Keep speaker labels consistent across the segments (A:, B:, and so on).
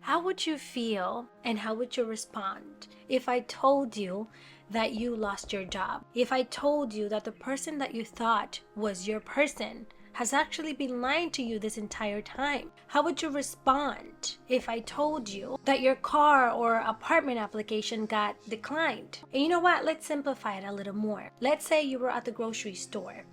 A: How would you feel and how would you respond if I told you that you lost your job? If I told you that the person that you thought was your person has actually been lying to you this entire time? How would you respond if I told you that your car or apartment application got declined? And you know what? Let's simplify it a little more. Let's say you were at the grocery store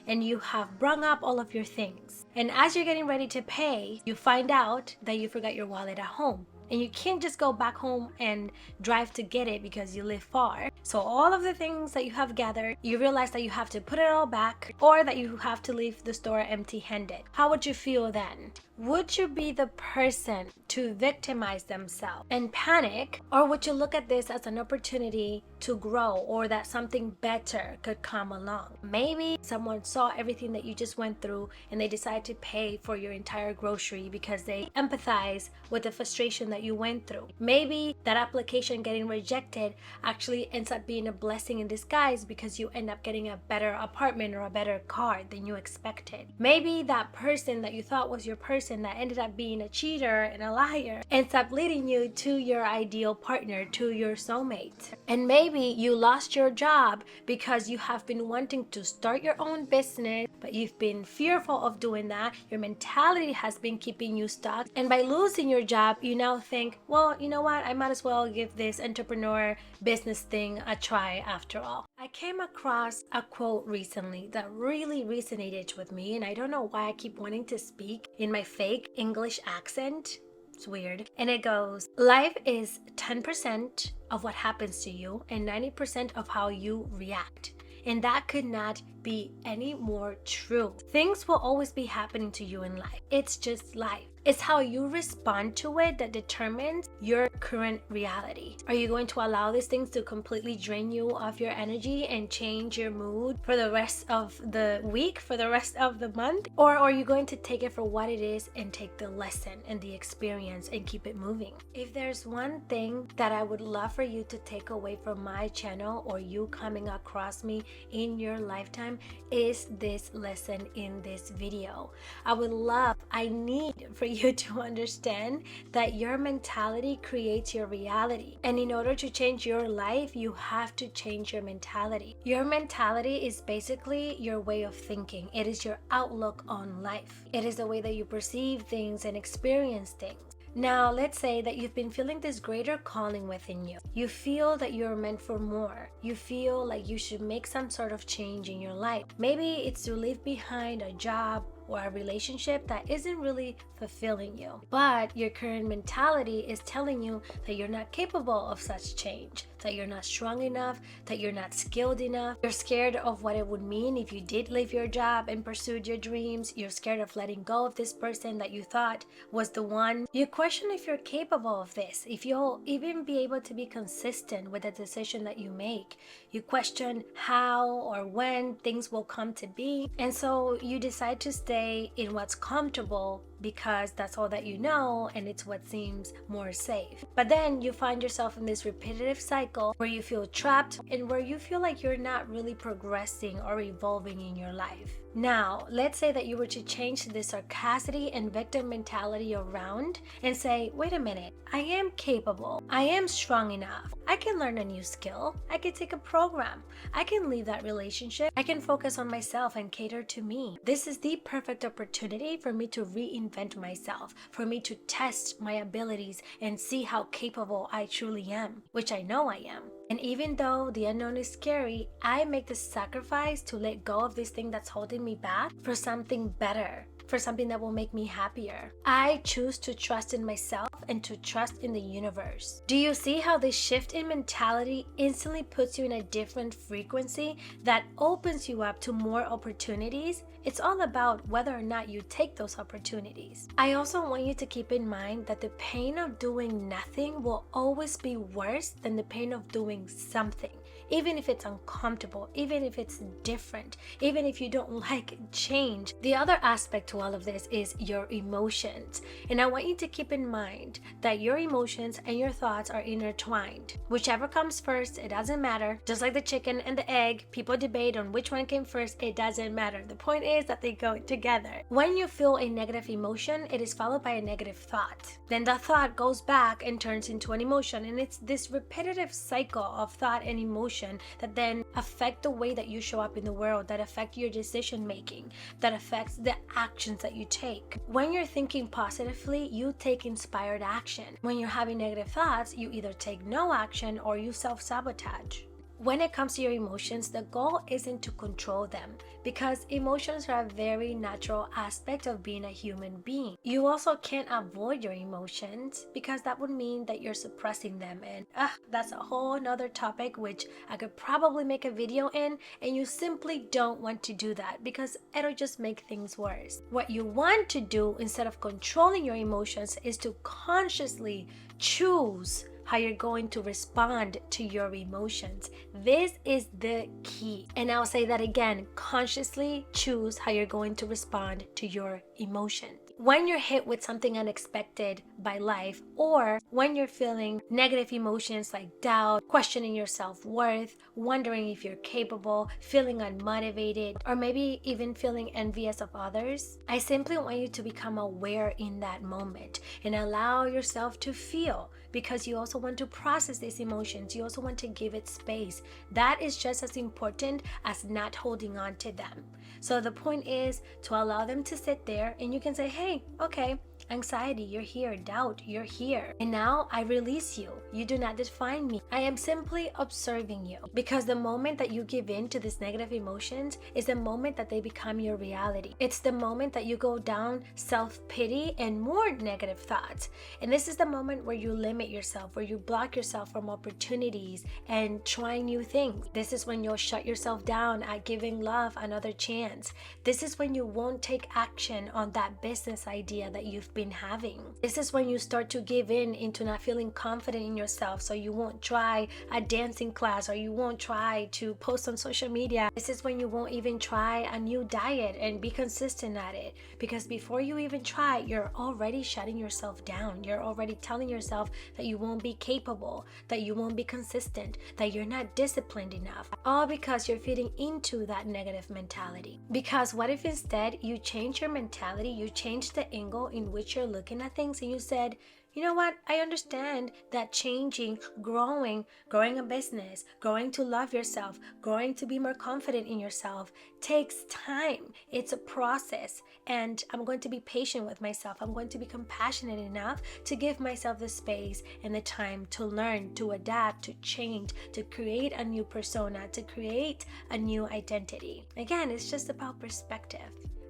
A: and you have brung up all of your things. And as you're getting ready to pay, you find out that you forgot your wallet at home. And you can't just go back home and drive to get it because you live far. So all of the things that you have gathered, you realize that you have to put it all back or that you have to leave the store empty-handed. How would you feel then? Would you be the person to victimize themselves and panic, or would you look at this as an opportunity to grow or that something better could come along? Maybe someone saw everything that you just went through and they decided to pay for your entire grocery because they empathize with the frustration that you went through. Maybe that application getting rejected actually ends up being a blessing in disguise because you end up getting a better apartment or a better car than you expected. Maybe that person that you thought was your person that ended up being a cheater and a liar ends up leading you to your ideal partner, to your soulmate. And maybe you lost your job because you have been wanting to start your own business, but you've been fearful of doing that. Your mentality has been keeping you stuck, and by losing your job you now think, well, you know what, I might as well give this entrepreneur business thing a try after all. I came across a quote recently that really resonated with me, and I don't know why I keep wanting to speak in my fake English accent. It's weird. And it goes, life is 10% of what happens to you and 90% of how you react. And that could not be any more true. Things will always be happening to you in life. It's just life. It's how you respond to it that determines your current reality. Are you going to allow these things to completely drain you of your energy and change your mood for the rest of the week, for the rest of the month? Or are you going to take it for what it is and take the lesson and the experience and keep it moving? If there's one thing that I would love for you to take away from my channel or you coming across me in your lifetime, is this lesson in this video. I need for you to understand that your mentality creates your reality, and in order to change your life you have to change your mentality. Your mentality is basically your way of thinking. It is your outlook on life. It is the way that you perceive things and experience things. Now, let's say that you've been feeling this greater calling within you. You feel that you're meant for more. You feel like you should make some sort of change in your life. Maybe it's to leave behind a job or a relationship that isn't really fulfilling you. But your current mentality is telling you that you're not capable of such change, that you're not strong enough, that you're not skilled enough. You're scared of what it would mean if you did leave your job and pursued your dreams. You're scared of letting go of this person that you thought was the one. You question if you're capable of this, if you'll even be able to be consistent with the decision that you make. You question how or when things will come to be, and so you decide to stay in what's comfortable because that's all that you know and it's what seems more safe. But then you find yourself in this repetitive cycle where you feel trapped and where you feel like you're not really progressing or evolving in your life. Now, let's say that you were to change the sarcastic and victim mentality around and say, wait a minute, I am capable, I am strong enough, I can learn a new skill, I can take a program, I can leave that relationship, I can focus on myself and cater to me. This is the perfect opportunity for me to reinvent myself, for me to test my abilities and see how capable I truly am, which I know I am. And even though the unknown is scary, I make the sacrifice to let go of this thing that's holding me back for something better, for something that will make me happier. I choose to trust in myself and to trust in the universe. Do you see how this shift in mentality instantly puts you in a different frequency that opens you up to more opportunities? It's all about whether or not you take those opportunities. I also want you to keep in mind that the pain of doing nothing will always be worse than the pain of doing something. even if it's uncomfortable, even if it's different, even if you don't like change. The other aspect to all of this is your emotions. And I want you to keep in mind that your emotions and your thoughts are intertwined. Whichever comes first, it doesn't matter. Just like the chicken and the egg, people debate on which one came first, it doesn't matter. The point is that they go together. When you feel a negative emotion, it is followed by a negative thought. Then the thought goes back and turns into an emotion, and it's this repetitive cycle of thought and emotion that then affect the way that you show up in the world, that affect your decision making, that affects the actions that you take. When you're thinking positively, you take inspired action. When you're having negative thoughts, you either take no action or you self-sabotage. When it comes to your emotions, the goal isn't to control them, because emotions are a very natural aspect of being a human being. You also can't avoid your emotions, because that would mean that you're suppressing them, and that's a whole nother topic which I could probably make a video in, and you simply don't want to do that because it'll just make things worse. What you want to do instead of controlling your emotions is to consciously choose how you're going to respond to your emotions. This is the key. And I'll say that again, consciously choose how you're going to respond to your emotions. When you're hit with something unexpected by life, or when you're feeling negative emotions like doubt, questioning your self-worth, wondering if you're capable, feeling unmotivated, or maybe even feeling envious of others, I simply want you to become aware in that moment and allow yourself to feel, because you also want to process these emotions. You also want to give it space. That is just as important as not holding on to them. So the point is to allow them to sit there, and you can say, hey, okay, anxiety, you're here. Doubt, you're here. And now I release you. You do not define me. I am simply observing you. Because the moment that you give in to these negative emotions is the moment that they become your reality. It's the moment that you go down self-pity and more negative thoughts. And this is the moment where you limit yourself, where you block yourself from opportunities and trying new things. This is when you'll shut yourself down at giving love another chance. This is when you won't take action on that business idea that you've been having. This is when you start to give in into not feeling confident in yourself, so you won't try a dancing class, or you won't try to post on social media. This is when you won't even try a new diet and be consistent at it, because before you even try, you're already shutting yourself down. You're already telling yourself that you won't be capable, that you won't be consistent, that you're not disciplined enough, all because you're feeding into that negative mentality. Because what if instead you change your mentality, you change the angle in which you're looking at things, and you said, you know what? I understand that changing, growing a business, growing to love yourself, growing to be more confident in yourself takes time. It's a process, and I'm going to be patient with myself. I'm going to be compassionate enough to give myself the space and the time to learn, to adapt, to change, to create a new persona, to create a new identity. Again, it's just about perspective.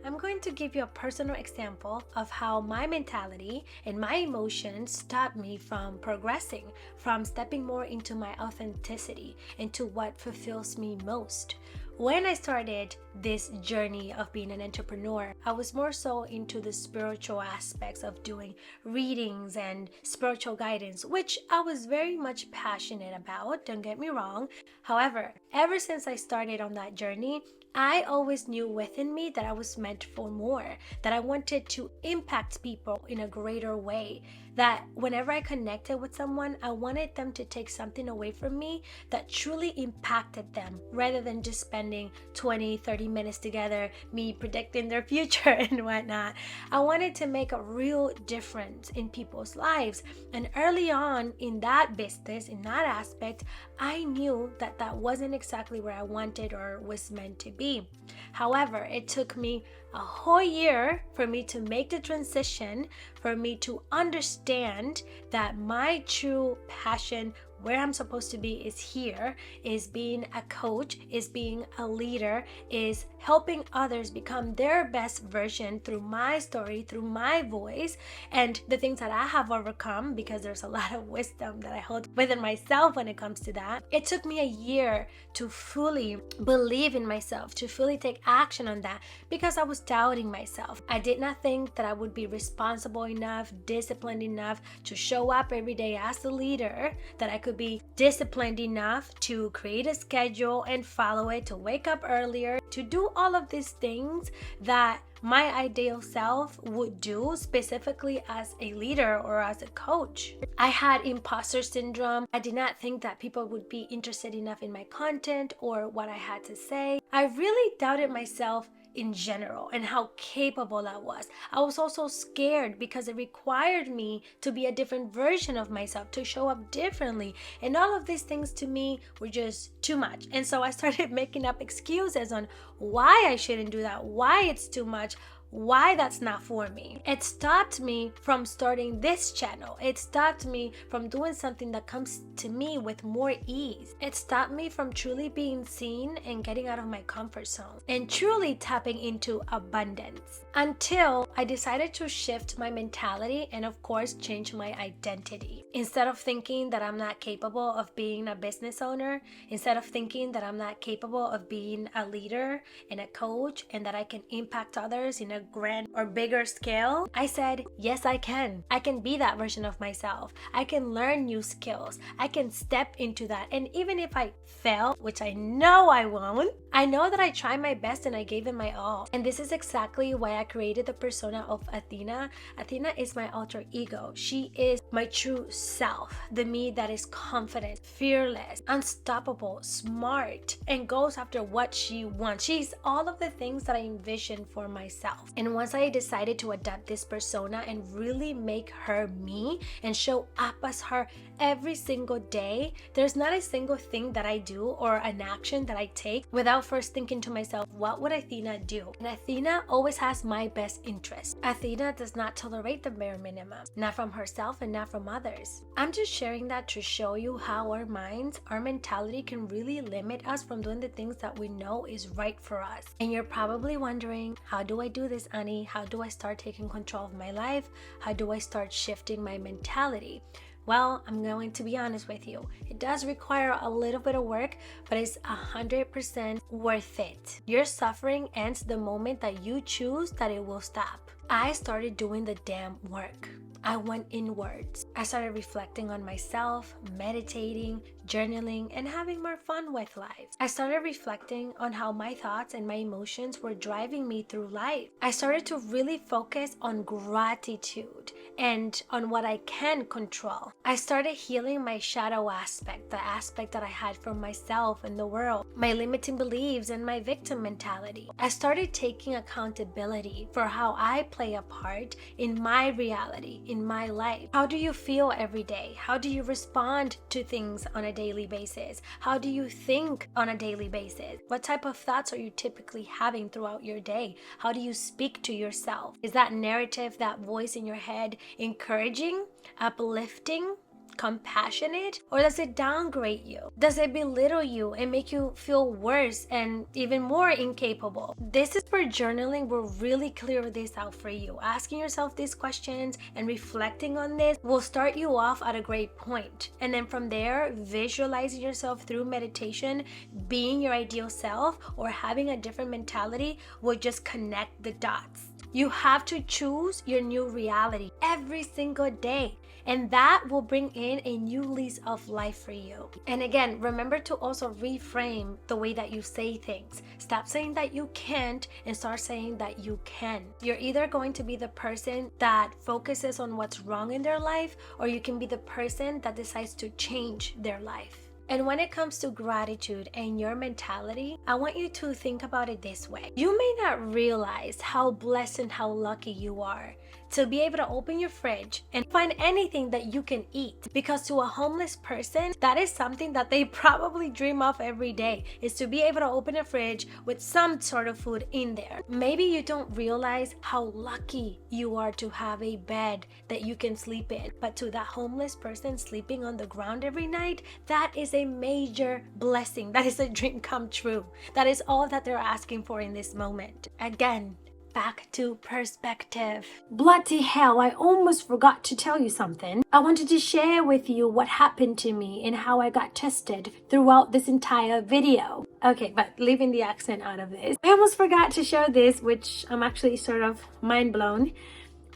A: I'm going to give you a personal example of how my mentality and my emotions stopped me from progressing, from stepping more into my authenticity, into what fulfills me most. When I started this journey of being an entrepreneur, I was more so into the spiritual aspects of doing readings and spiritual guidance, which I was very much passionate about, don't get me wrong. However, ever since I started on that journey, I always knew within me that I was meant for more, that I wanted to impact people in a greater way, that whenever I connected with someone, I wanted them to take something away from me that truly impacted them, rather than just spending 20, 30 minutes together, me predicting their future and whatnot. I wanted to make a real difference in people's lives. And early on in that business, in that aspect, I knew that that wasn't exactly where I wanted or was meant to be. However, it took me a whole year for me to make the transition, for me to understand that my true passion, where I'm supposed to be, is here, is being a coach, is being a leader, is helping others become their best version through my story, through my voice, and the things that I have overcome, because there's a lot of wisdom that I hold within myself when it comes to that. It took me a year to fully believe in myself, to fully take action on that, because I was doubting myself. I did not think that I would be responsible enough, disciplined enough to show up every day as a leader, that I could could be disciplined enough to create a schedule and follow it, to wake up earlier, to do all of these things that my ideal self would do, specifically as a leader or as a coach. I had imposter syndrome. I did not think that people would be interested enough in my content or what I had to say. I really doubted myself in general and how capable I was. I was also scared because it required me to be a different version of myself, to show up differently, and all of these things to me were just too much. And so I started making up excuses on why I shouldn't do that, why it's too much, why that's not for me. It stopped me from starting this channel. It stopped me from doing something that comes to me with more ease. It stopped me from truly being seen and getting out of my comfort zone and truly tapping into abundance, until I decided to shift my mentality and, of course, change my identity. Instead of thinking that I'm not capable of being a business owner, instead of thinking that I'm not capable of being a leader and a coach and that I can impact others in a grand or bigger scale, I said, yes, I can. I can be that version of myself. I can learn new skills. I can step into that. And even if I fail, which I know I won't, I know that I tried my best and I gave it my all. And this is exactly why I created the persona of Athena. Athena is my alter ego. She is my true self, the me that is confident, fearless, unstoppable, smart, and goes after what she wants. She's all of the things that I envisioned for myself. And once I decided to adopt this persona and really make her me and show up as her every single day, there's not a single thing that I do or an action that I take without first thinking to myself, what would Athena do? And Athena always has my best interest. Athena does not tolerate the bare minimum, not from herself and not from others. I'm just sharing that to show you how our minds, our mentality can really limit us from doing the things that we know is right for us. And you're probably wondering, how do I do this, Annie? How do I start taking control of my life? How do I start shifting my mentality? Well, I'm going to be honest with you. It does require a little bit of work, but it's 100% worth it. Your suffering ends the moment that you choose that it will stop. I started doing the damn work. I went inwards. I started reflecting on myself, meditating, journaling, and having more fun with life. I started reflecting on how my thoughts and my emotions were driving me through life. I started to really focus on gratitude and on what I can control. I started healing my shadow aspect, the aspect that I had from myself and the world, my limiting beliefs and my victim mentality. I started taking accountability for how I play a part in my reality, in my life. How do you feel every day? How do you respond to things on a daily basis? How do you think on a daily basis? What type of thoughts are you typically having throughout your day? How do you speak to yourself? Is that narrative, that voice in your head, encouraging, uplifting, compassionate, or does it downgrade you? Does it belittle you and make you feel worse and even more incapable? This is where journaling will really clear this out for you. Asking yourself these questions and reflecting on this will start you off at a great point. And then from there, visualizing yourself through meditation, being your ideal self, or having a different mentality will just connect the dots. You have to choose your new reality every single day. And that will bring in a new lease of life for you. And again, remember to also reframe the way that you say things. Stop saying that you can't and start saying that you can. You're either going to be the person that focuses on what's wrong in their life, or you can be the person that decides to change their life. And when it comes to gratitude and your mentality, I want you to think about it this way. You may not realize how blessed and how lucky you are to be able to open your fridge and find anything that you can eat. Because to a homeless person, that is something that they probably dream of every day, is to be able to open a fridge with some sort of food in there. Maybe you don't realize how lucky you are to have a bed that you can sleep in. But to that homeless person sleeping on the ground every night, that is a major blessing. That is a dream come true. That is all that they're asking for in this moment. Again, back to perspective. Bloody hell, I almost forgot to tell you something. I wanted to share with you what happened to me and how I got tested throughout this entire video. Okay, but leaving the accent out of this, I almost forgot to share this, which I'm actually sort of mind blown.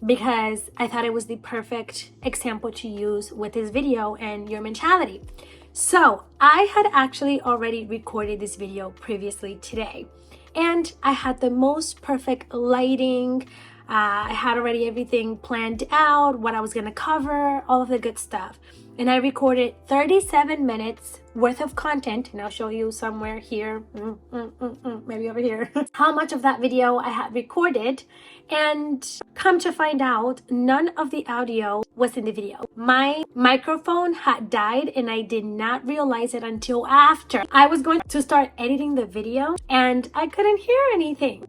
A: because I thought it was the perfect example to use with this video and your mentality. So I had actually already recorded this video previously today, and I had the most perfect lighting. I had already everything planned out, what I was going to cover, all of the good stuff. And I recorded 37 minutes worth of content, and I'll show you somewhere here, maybe over here, how much of that video I had recorded. And come to find out, none of the audio was in the video. My microphone had died, and I did not realize it until after I was going to start editing the video, and I couldn't hear anything.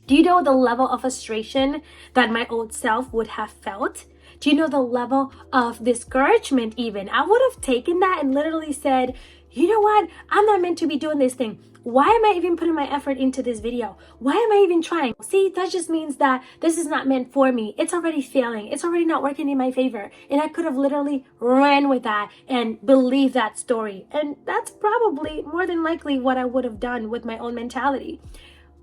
A: Do you know the level of frustration that my old self would have felt? Do you know the level of discouragement even? I would have taken that and literally said, you know what? I'm not meant to be doing this thing. Why am I even putting my effort into this video? Why am I even trying? See, that just means that this is not meant for me. It's already failing. It's already not working in my favor. And I could have literally ran with that and believed that story. And that's probably more than likely what I would have done with my own mentality.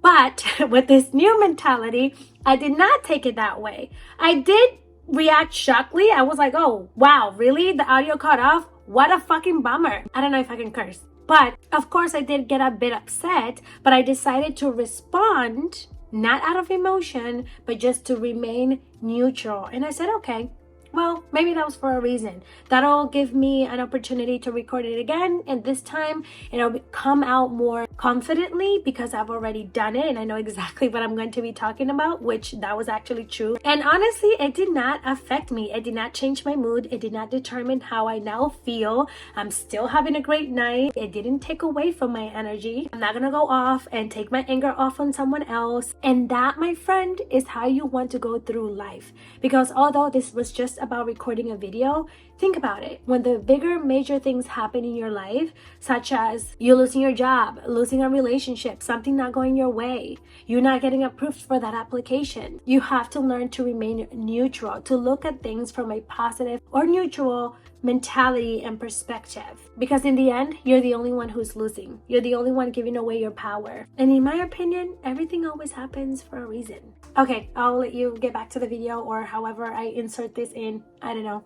A: But with this new mentality, I did not take it that way. I did react shockingly. I was like, oh, wow, really? The audio cut off? What a fucking bummer. I don't know if I can curse. But of course, I did get a bit upset, but I decided to respond, not out of emotion, but just to remain neutral. And I said, okay, well, maybe that was for a reason. That'll give me an opportunity to record it again. And this time it'll come out more confidently because I've already done it and I know exactly what I'm going to be talking about, which that was actually true. And honestly, it did not affect me. It did not change my mood. It did not determine how I now feel. I'm still having a great night. It didn't take away from my energy. I'm not going to go off and take my anger off on someone else. And that, my friend, is how you want to go through life. Because although this was just about recording a video, think about it. When the bigger major things happen in your life, such as you losing your job, losing a relationship, something not going your way, you not getting approved for that application, you have to learn to remain neutral, to look at things from a positive or neutral mentality and perspective. Because in the end, you're the only one who's losing. You're the only one giving away your power. And in my opinion, everything always happens for a reason. Okay, I'll let you get back to the video, or however I insert this in. I don't know.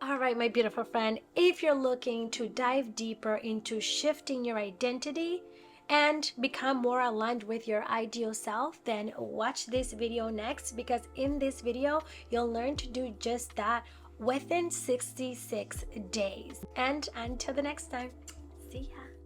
A: All right, my beautiful friend, if you're looking to dive deeper into shifting your identity and become more aligned with your ideal self, then watch this video next, because in this video, you'll learn to do just that within 66 days. And until the next time, see ya.